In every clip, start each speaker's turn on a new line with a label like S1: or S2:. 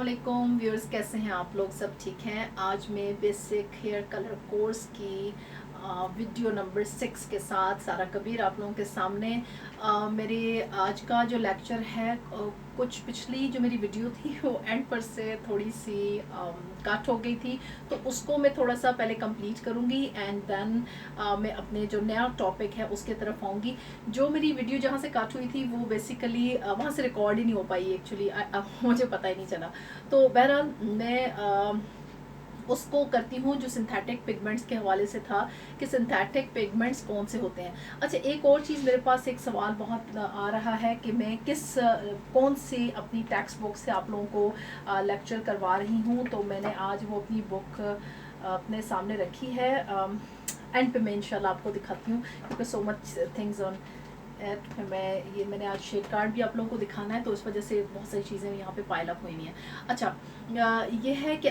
S1: वालेकुम व्यूअर्स, कैसे हैं आप लोग? सब ठीक हैं। आज मैं बेसिक हेयर कलर कोर्स की वीडियो नंबर 6 के साथ सारा कबीर आप लोगों के सामने। मेरे आज का जो लेक्चर है, कुछ पिछली जो मेरी वीडियो थी वो एंड पर से थोड़ी सी कट हो गई थी, तो उसको मैं थोड़ा सा पहले कंप्लीट करूँगी एंड देन मैं अपने जो नया टॉपिक है उसके तरफ आऊँगी। जो मेरी वीडियो जहाँ से कट हुई थी वो बेसिकली वहाँ से रिकॉर्ड ही नहीं हो पाई एक्चुअली, मुझे पता ही नहीं चला। तो बहरहाल मैं उसको करती हूँ जो सिंथेटिक पिगमेंट्स के हवाले से था कि सिंथेटिक पिगमेंट्स कौन से होते हैं। अच्छा, एक और चीज़, मेरे पास एक सवाल बहुत आ रहा है कि मैं कौन सी अपनी टेक्स्ट बुक से आप लोगों को लेक्चर करवा रही हूँ। तो मैंने आज वो अपनी बुक अपने सामने रखी है। एंड पे मैं इंशाल्लाह आपको दिखाती हूँ क्योंकि so much things on at. मैंने आज शेड कार्ड भी आप लोगों को दिखाना है, तो इस वजह से बहुत सारी चीज़ें यहाँ पे पाइल अप हुई हुई हैं। अच्छा, ये है कि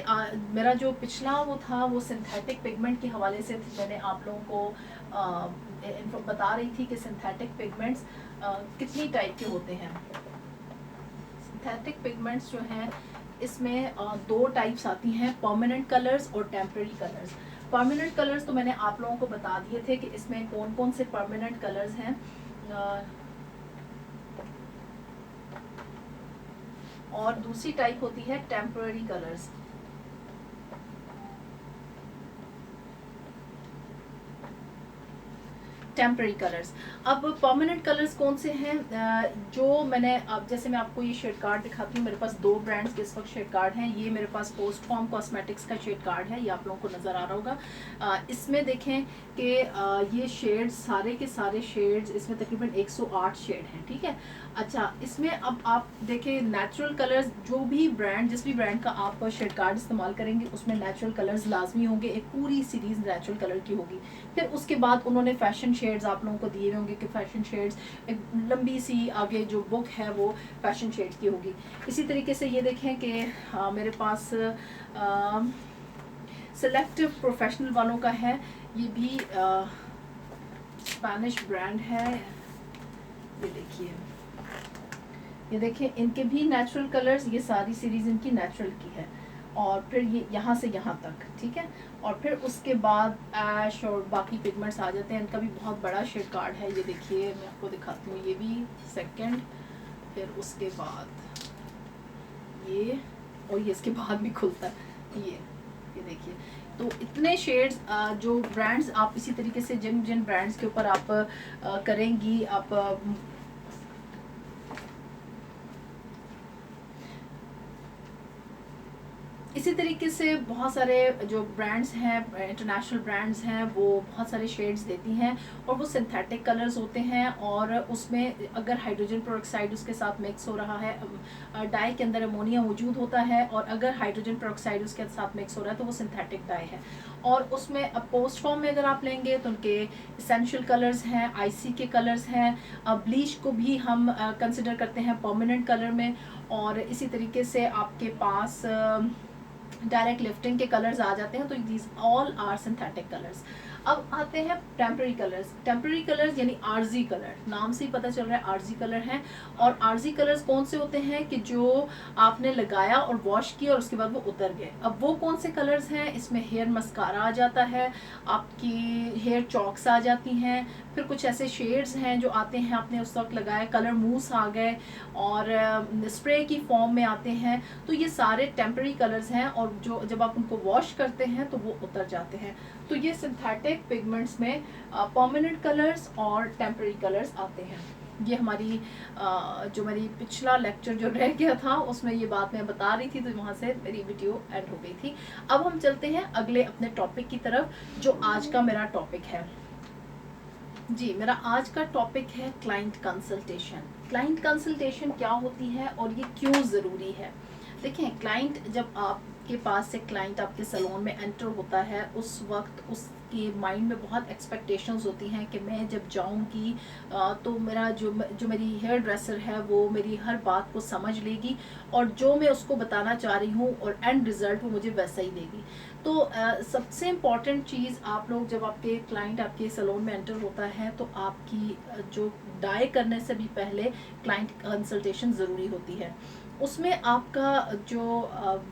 S1: मेरा जो पिछला वो था वो सिंथेटिक पिगमेंट के हवाले से मैंने आप लोगों को बता रही थी कि सिंथेटिक पिगमेंट्स कितनी टाइप के होते हैं। सिंथेटिक पिगमेंट्स जो हैं इसमें दो टाइप्स आती हैं, परमानेंट कलर्स और टेम्पररी कलर्स। परमानेंट कलर्स तो मैंने आप लोगों को बता दिए थे कि इसमें कौन कौन से परमानेंट कलर्स हैं। और दूसरी टाइप होती है टेम्पररी कलर्स। Temporary colours. अब परमानेंट कलर्स कौन से हैं? जो मैंने अब जैसे मैं आपको ये शेड कार्ड दिखाती हूँ, मेरे पास दो ब्रांड्स के इस वक्त शेड कार्ड हैं। ये मेरे पास पोस्ट फॉर्म कॉस्मेटिक्स का शेड कार्ड है, ये आप लोगों को नज़र आ रहा होगा। इसमें देखें कि ये शेड्स सारे के सारे शेड्स, इसमें तकरीबन 108 शेड हैं, ठीक है। अच्छा, इसमें अब आप देखें नेचुरल कलर्स, जो भी ब्रांड, जिस भी ब्रांड का आप शेड कार्ड इस्तेमाल करेंगे उसमें नेचुरल कलर्स लाजमी होंगे, एक पूरी सीरीज़ नेचुरल कलर की होगी। फिर उसके बाद उन्होंने फैशन शेड्स आप लोगों को दिए हुए होंगे कि फैशन शेड्स, एक लंबी सी आगे जो बुक है वो फैशन शेड्स की होगी। इसी तरीके से ये देखें कि मेरे पास सेलेक्टिव प्रोफेशनल वालों का है, ये भी स्पेनिश ब्रांड है। ये देखिए इनके भी नेचुरल कलर्स, ये सारी सीरीज इनकी नेचुरल की है। और फिर ये यहाँ से यहाँ तक, ठीक है। और फिर उसके बाद ऐश और बाकी पिगमेंट्स आ जाते हैं। इनका भी बहुत बड़ा शेड कार्ड है, ये देखिए मैं आपको दिखाती हूँ। ये भी सेकंड, फिर उसके बाद ये, और ये इसके बाद भी खुलता है, ये देखिए। तो इतने शेड्स, जो ब्रांड्स आप इसी तरीके से जिन जिन ब्रांड्स के ऊपर आप करेंगी, आप इसी तरीके से बहुत सारे जो ब्रांड्स हैं, इंटरनेशनल ब्रांड्स हैं, वो बहुत सारे शेड्स देती हैं और वो सिंथेटिक कलर्स होते हैं। और उसमें अगर हाइड्रोजन पेरोक्साइड उसके साथ मिक्स हो रहा है, डाई के अंदर अमोनिया मौजूद होता है, और अगर हाइड्रोजन पेरोक्साइड उसके साथ मिक्स हो रहा है तो वो सिंथेटिक डाई है। और उसमें अब पोस्ट फॉर्म में अगर आप लेंगे तो उनके इसेंशियल कलर्स हैं, आईसी के कलर्स हैं, ब्लीच को भी हम कंसिडर करते हैं परमानेंट कलर में। और इसी तरीके से आपके पास डायरेक्ट लिफ्टिंग के कलर्स आ जाते हैं। तो these all are synthetic colours. अब आते हैं टेम्पररी कलर्स। टेम्पररी कलर्स यानी आरजी कलर, नाम से ही पता चल रहा है आरजी कलर हैं। और आरजी कलर्स कौन से होते हैं कि जो आपने लगाया और वॉश किया और उसके बाद वो उतर गए। अब वो कौन से कलर्स हैं? इसमें हेयर मस्कारा आ जाता है, आपकी हेयर चॉक्स आ जाती हैं, फिर कुछ ऐसे शेड्स हैं जो आते हैं, आपने उस वक्त लगाया, कलर मूव्स आ गए और स्प्रे की फॉर्म में आते हैं। तो ये सारे टेम्पररी कलर्स हैं और जो जब आप उनको वॉश करते हैं तो वो उतर जाते हैं। तो ये सिंथेटिक पिगमेंट्स में परमानेंट कलर्स और टेम्पररी कलर्स आते हैं। ये हमारी जो मेरी पिछला लेक्चर जो रह गया था उसमें ये बात मैं बता रही थी, तो वहाँ से मेरी वीडियो एंड हो गई थी। अब हम चलते हैं अगले अपने टॉपिक की तरफ, जो आज का मेरा टॉपिक है। जी, मेरा आज का टॉपिक है क्लाइंट कंसल्टेशन। क्लाइंट कंसल्टेशन क्या होती है और ये क्यों ज़रूरी है? देखें, क्लाइंट, जब आपके पास से क्लाइंट आपके सैलून में एंटर होता है उस वक्त उसके माइंड में बहुत एक्सपेक्टेशंस होती हैं कि मैं जब जाऊंगी तो मेरा जो मेरी हेयर ड्रेसर है वो मेरी हर बात को समझ लेगी और जो मैं उसको बताना चाह रही हूँ और एंड रिज़ल्ट वो मुझे वैसा ही देगी। तो सबसे इम्पॉर्टेंट चीज़, आप लोग जब आपके क्लाइंट आपके सैलून में एंटर होता है तो आपकी जो डाई करने से भी पहले क्लाइंट कंसल्टेशन ज़रूरी होती है। उसमें आपका जो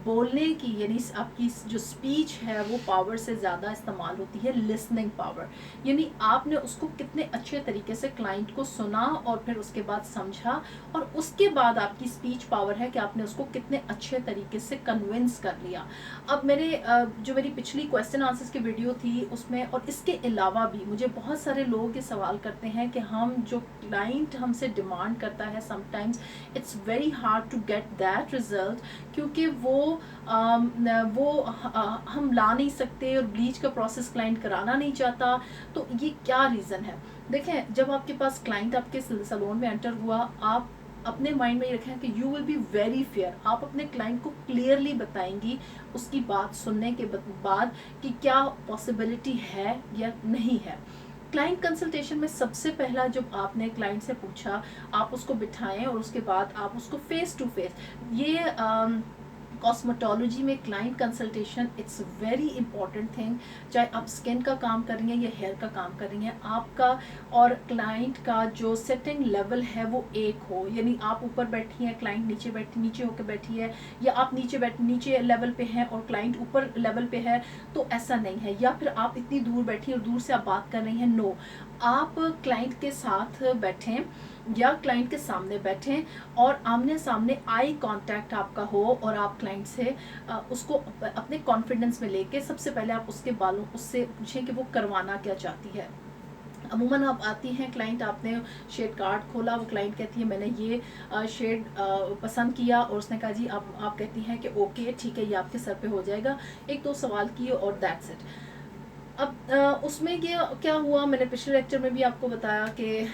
S1: बोलने की यानी आपकी जो स्पीच है वो पावर से ज़्यादा इस्तेमाल होती है लिसनिंग पावर। यानी आपने उसको कितने अच्छे तरीके से क्लाइंट को सुना और फिर उसके बाद समझा, और उसके बाद आपकी स्पीच पावर है कि आपने उसको कितने अच्छे तरीके से कन्विंस कर लिया। अब जो मेरी पिछली क्वेश्चन आंसर्स की वीडियो थी उसमें, और इसके अलावा भी मुझे बहुत सारे लोग ये सवाल करते हैं कि हम जो क्लाइंट हमसे डिमांड करता है sometimes it's very hard to get that result, क्योंकि हम ला नहीं सकते और ब्लीच का प्रोसेस क्लाइंट कराना नहीं चाहता। तो ये क्या रीज़न है? देखें, जब आपके पास क्लाइंट आपके सैलून में एंटर हुआ, आप अपने माइंड में ये रखें कि you will be very fair. आप अपने क्लाइंट को क्लियरली बताएंगी उसकी बात सुनने के बाद कि क्या पॉसिबिलिटी है या नहीं है। क्लाइंट कंसल्टेशन में सबसे पहला जब आपने क्लाइंट से पूछा, आप उसको बिठाएं और उसके बाद आप उसको फेस टू फेस, ये कॉस्मेटोलॉजी में client consultation it's very important thing. चाहे आप स्किन का काम कर रही हैं या हेयर का काम कर रही हैं, आपका और क्लाइंट का जो सेटिंग लेवल है वो एक हो। यानी आप ऊपर बैठी हैं, क्लाइंट नीचे होकर बैठी है, या आप नीचे लेवल पे हैं और क्लाइंट ऊपर लेवल पे है, तो ऐसा नहीं है। या फिर आप इतनी दूर बैठी और दूर से आप बात कर रही हैं, नो, आप क्लाइंट के साथ बैठें या क्लाइंट के सामने बैठें और आमने सामने आई कांटेक्ट आपका हो, और आप क्लाइंट से उसको अपने कॉन्फिडेंस में लेके सबसे पहले आप उससे पूछें कि वो करवाना क्या चाहती है। अमूमन आप आती हैं क्लाइंट, आपने शेड कार्ड खोला, वो क्लाइंट कहती है मैंने ये शेड पसंद किया, और उसने कहा जी आप कहती हैं कि ओके ठीक है ये आपके सर पे हो जाएगा, एक दो सवाल किए और दैट्स इट। अब उसमें ये क्या हुआ, मैंने पिछले लेक्चर में भी आपको बताया कि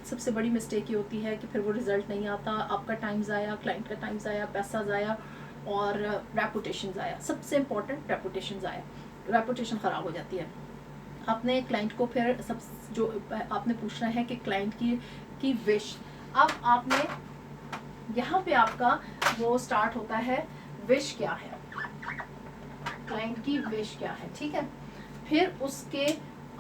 S1: सबसे बड़ी मिस्टेक ये होती है कि फिर वो रिज़ल्ट नहीं आता, आपका टाइम ज़ाया, क्लाइंट का टाइम ज़ाया, पैसा ज़ाया और रेपुटेशन ज़ाया। सबसे इम्पोर्टेंट रेपुटेशन ज़ाया, रेपुटेशन ख़राब हो जाती है। आपने क्लाइंट को फिर सब जो आपने पूछना है कि क्लाइंट की विश। अब आपने यहाँ पे आपका वो स्टार्ट होता है, विश क्या है, क्लाइंट की विश क्या है, ठीक है। फिर उसके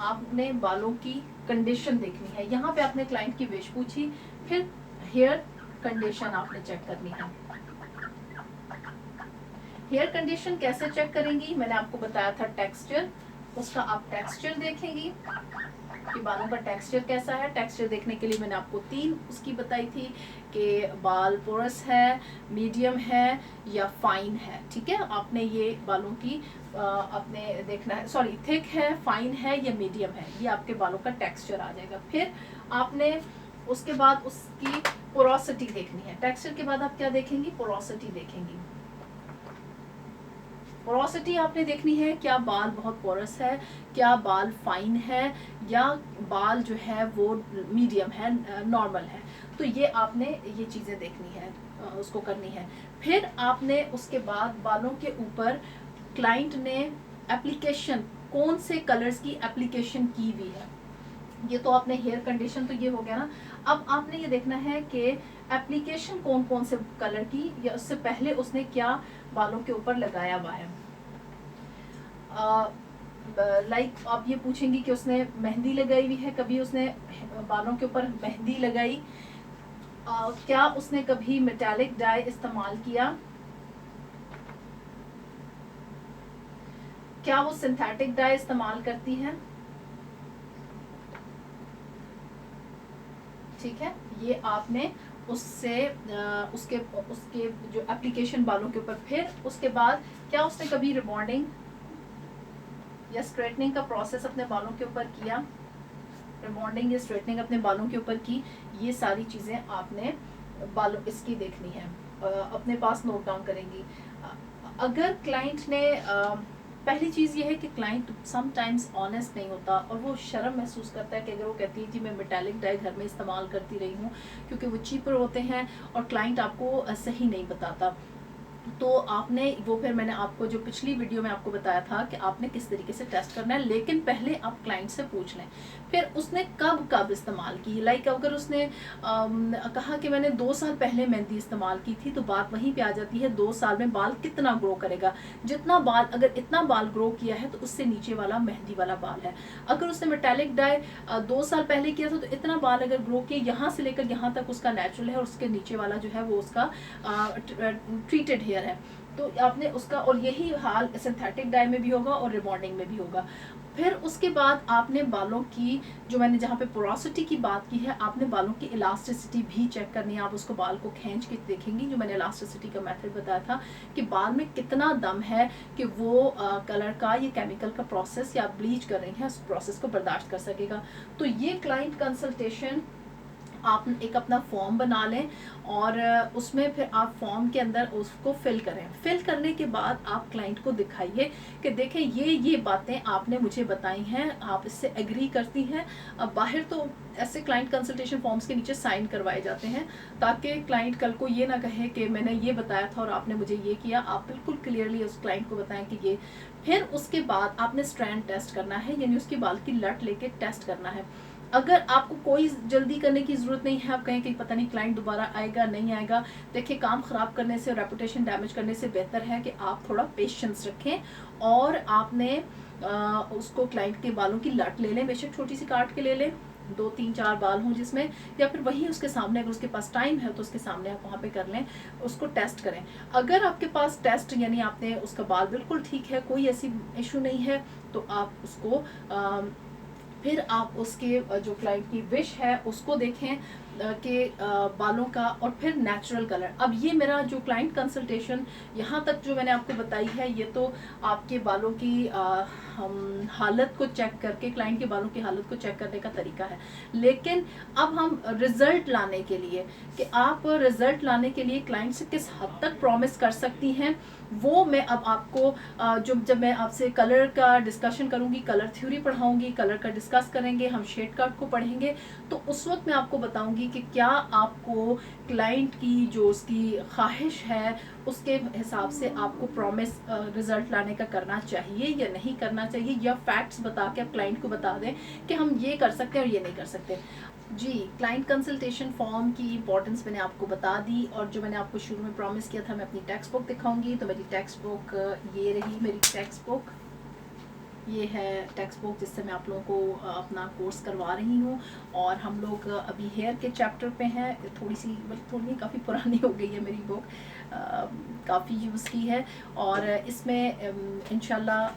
S1: आपने बालों की कंडीशन देखनी है। यहाँ पे आपने क्लाइंट की विश पूछी, फिर हेयर कंडीशन आपने चेक करनी है। हेयर कंडीशन कैसे चेक करेंगी, मैंने आपको बताया था टेक्सचर, उसका आप टेक्सचर देखेंगी कि बालों का टेक्सचर कैसा है। टेक्सचर देखने के लिए मैंने आपको 3 उसकी बताई थी कि बाल पोरस है, मीडियम है या फाइन है, ठीक है। आपने ये बालों की आपने देखना है, सॉरी थिक है, फाइन है या मीडियम है, ये आपके बालों का टेक्सचर आ जाएगा। फिर आपने उसके बाद उसकी पोरोसिटी देखनी है। टेक्सचर के बाद आप क्या देखेंगी, पोरोसिटी देखेंगी। पोरोसिटी आपने देखनी है, क्या बाल बहुत पोरस है, क्या बाल फाइन है, या बाल जो है वो मीडियम है, नॉर्मल है। तो ये आपने ये चीज़ें देखनी है, उसको करनी है। फिर आपने उसके बाद बालों के ऊपर क्लाइंट ने एप्लीकेशन, कौन से कलर्स की एप्लीकेशन की हुई है। ये तो आपने हेयर कंडीशन तो ये हो गया ना। अब आपने ये देखना है कि एप्लीकेशन कौन कौन से कलर की, या उससे पहले उसने क्या बालों के ऊपर लगाया हुआ है। लाइक आप ये पूछेंगी कि उसने मेहंदी लगाई हुई है, कभी उसने बालों के ऊपर मेहंदी लगाई, क्या उसने कभी मेटालिक डाई इस्तेमाल किया, क्या वो सिंथेटिक डाई इस्तेमाल करती है, ठीक है। ये आपने उससे उसके उसके जो एप्लीकेशन बालों के ऊपर। फिर उसके बाद क्या उसने कभी रिबॉन्डिंग या स्ट्रेटनिंग का प्रोसेस अपने बालों के ऊपर किया, रिबॉन्डिंग या स्ट्रेटनिंग अपने बालों के ऊपर की। ये सारी चीज़ें आपने बालों इसकी देखनी है, अपने पास नोट डाउन करेंगी। अगर क्लाइंट ने पहली चीज़ ये है कि क्लाइंट समटाइम्स ऑनेस्ट नहीं होता और वो शर्म महसूस करता है कि अगर वो कहती है कि मैं मेटालिक डाई घर में इस्तेमाल करती रही हूँ, क्योंकि वो चीपर होते हैं और क्लाइंट आपको सही नहीं बताता। तो आपने वो, फिर मैंने आपको जो पिछली वीडियो में आपको बताया था कि आपने किस तरीके से टेस्ट करना है, लेकिन पहले आप क्लाइंट से पूछ लें फिर उसने कब कब इस्तेमाल की। लाइक अगर उसने कहा कि मैंने 2 साल पहले मेहंदी इस्तेमाल की थी, तो बात वहीं पे आ जाती है 2 साल में बाल कितना ग्रो करेगा। जितना बाल, अगर इतना बाल ग्रो किया है तो उससे नीचे वाला मेहंदी वाला बाल है। अगर उसने मेटालिक डाई 2 साल पहले किया था तो इतना बाल अगर ग्रो किया, यहाँ से लेकर यहाँ तक उसका नेचुरल है, और उसके नीचे वाला जो है वो उसका ट्रीटेड हेयर है। तो आपने उसका, और यही हाल सिंथेटिक डाई में भी होगा और रिबॉन्डिंग में भी होगा। फिर उसके बाद आपने बालों की, जो मैंने जहाँ पे पोरोसिटी की बात की है, आपने बालों की इलास्टिसिटी भी चेक करनी है। आप उसको बाल को खींच के देखेंगी, जो मैंने इलास्टिसिटी का मेथड बताया था कि बाल में कितना दम है कि वो कलर का या केमिकल का प्रोसेस या ब्लीच कर रही है उस प्रोसेस को बर्दाश्त कर सकेगा। तो ये क्लाइंट कंसल्टेशन, आप एक अपना फॉर्म बना लें और उसमें फिर आप फॉर्म के अंदर उसको फिल करें। फिल करने के बाद आप क्लाइंट को दिखाइए कि देखें ये बातें आपने मुझे बताई हैं, आप इससे एग्री करती हैं। अब बाहर तो ऐसे क्लाइंट कंसल्टेशन फॉर्म्स के नीचे साइन करवाए जाते हैं, ताकि क्लाइंट कल को ये ना कहे कि मैंने ये बताया था और आपने मुझे ये किया। आप बिल्कुल क्लियरली उस क्लाइंट को बताएं कि ये। फिर उसके बाद आपने स्ट्रैंड टेस्ट करना है, यानी उसकी बाल की लट लेके टेस्ट करना है। अगर आपको कोई जल्दी करने की ज़रूरत नहीं है, आप कहें कि पता नहीं क्लाइंट दोबारा आएगा नहीं आएगा, देखिए काम ख़राब करने से, रेपुटेशन डैमेज करने से बेहतर है कि आप थोड़ा पेशेंस रखें और आपने उसको क्लाइंट के बालों की लट ले लें, बेशक छोटी सी काट के ले लें, 2 3 4 बाल हों जिसमें, या फिर वही उसके सामने, अगर उसके पास टाइम है तो उसके सामने आप वहाँ पे कर लें, उसको टेस्ट करें। अगर आपके पास टेस्ट, यानी आपने उसका बाल बिल्कुल ठीक है, कोई ऐसी इशू नहीं है, तो आप उसको फिर आप उसके जो क्लाइंट की विश है उसको देखें कि बालों का, और फिर नेचुरल कलर। अब ये मेरा जो क्लाइंट कंसल्टेशन यहाँ तक जो मैंने आपको बताई है, ये तो आपके बालों की हालत को चेक करके, क्लाइंट के बालों की हालत को चेक करने का तरीका है। लेकिन अब हम रिजल्ट लाने के लिए, कि आप रिजल्ट लाने के लिए क्लाइंट से किस हद तक प्रॉमिस कर सकती हैं, वो मैं अब आपको जब मैं आपसे कलर का डिस्कशन करूंगी, कलर थ्योरी पढ़ाऊंगी, कलर का डिस्कस करेंगे, हम शेड कार्ड को पढ़ेंगे, तो उस वक्त मैं आपको बताऊंगी कि क्या आपको क्लाइंट की जो उसकी ख्वाहिश है उसके हिसाब से आपको प्रॉमिस रिजल्ट लाने का करना चाहिए या नहीं करना चाहिए, या फैक्ट्स बता के आप क्लाइंट को बता दें कि हम ये कर सकते हैं और ये नहीं कर सकते। जी, क्लाइंट कंसल्टेशन फॉर्म की इंपॉर्टेंस मैंने आपको बता दी, और जो मैंने आपको शुरू में प्रॉमिस किया था, मैं अपनी टेक्स्ट बुक दिखाऊंगी। तो मेरी टेक्स्ट बुक ये रही, मेरी टेक्स्ट बुक ये है, टेक्स्ट बुक जिससे मैं आप लोगों को अपना कोर्स करवा रही हूँ। और हम लोग अभी हेयर के चैप्टर पे हैं, थोड़ी काफ़ी पुरानी हो गई है मेरी बुक, काफ़ी यूज़ की है, और इसमें इंशाल्लाह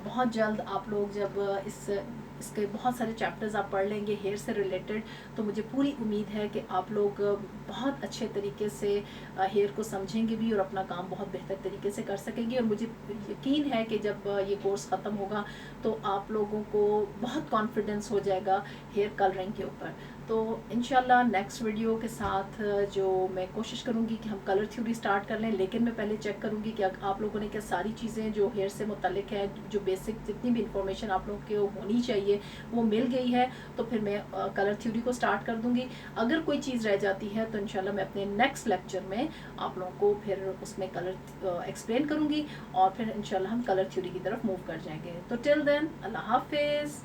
S1: बहुत जल्द आप लोग जब इसके बहुत सारे चैप्टर्स आप पढ़ लेंगे हेयर से रिलेटेड, तो मुझे पूरी उम्मीद है कि आप लोग बहुत अच्छे तरीके से हेयर को समझेंगे भी और अपना काम बहुत बेहतर तरीके से कर सकेंगे। और मुझे यकीन है कि जब ये कोर्स ख़त्म होगा तो आप लोगों को बहुत कॉन्फिडेंस हो जाएगा हेयर कलरिंग के ऊपर। तो इंशाल्लाह नेक्स्ट वीडियो के साथ जो मैं कोशिश करूँगी कि हम कलर थ्योरी स्टार्ट कर लें, लेकिन मैं पहले चेक करूँगी कि आप लोगों ने क्या सारी चीज़ें जो हेयर से मुतल्लिक है, जो बेसिक जितनी भी इंफॉर्मेशन आप लोगों को होनी चाहिए वो मिल गई है, तो फिर मैं कलर थ्योरी को स्टार्ट कर दूँगी। अगर कोई चीज़ रह जाती है तो इंशाल्लाह मैं अपने नेक्स्ट लेक्चर में आप लोगों को फिर उसमें कलर एक्सप्लेन करूँगी, और फिर इंशाल्लाह हम कलर थ्योरी की तरफ मूव कर जाएंगे। तो टिल देन, अल्लाह हाफिज़।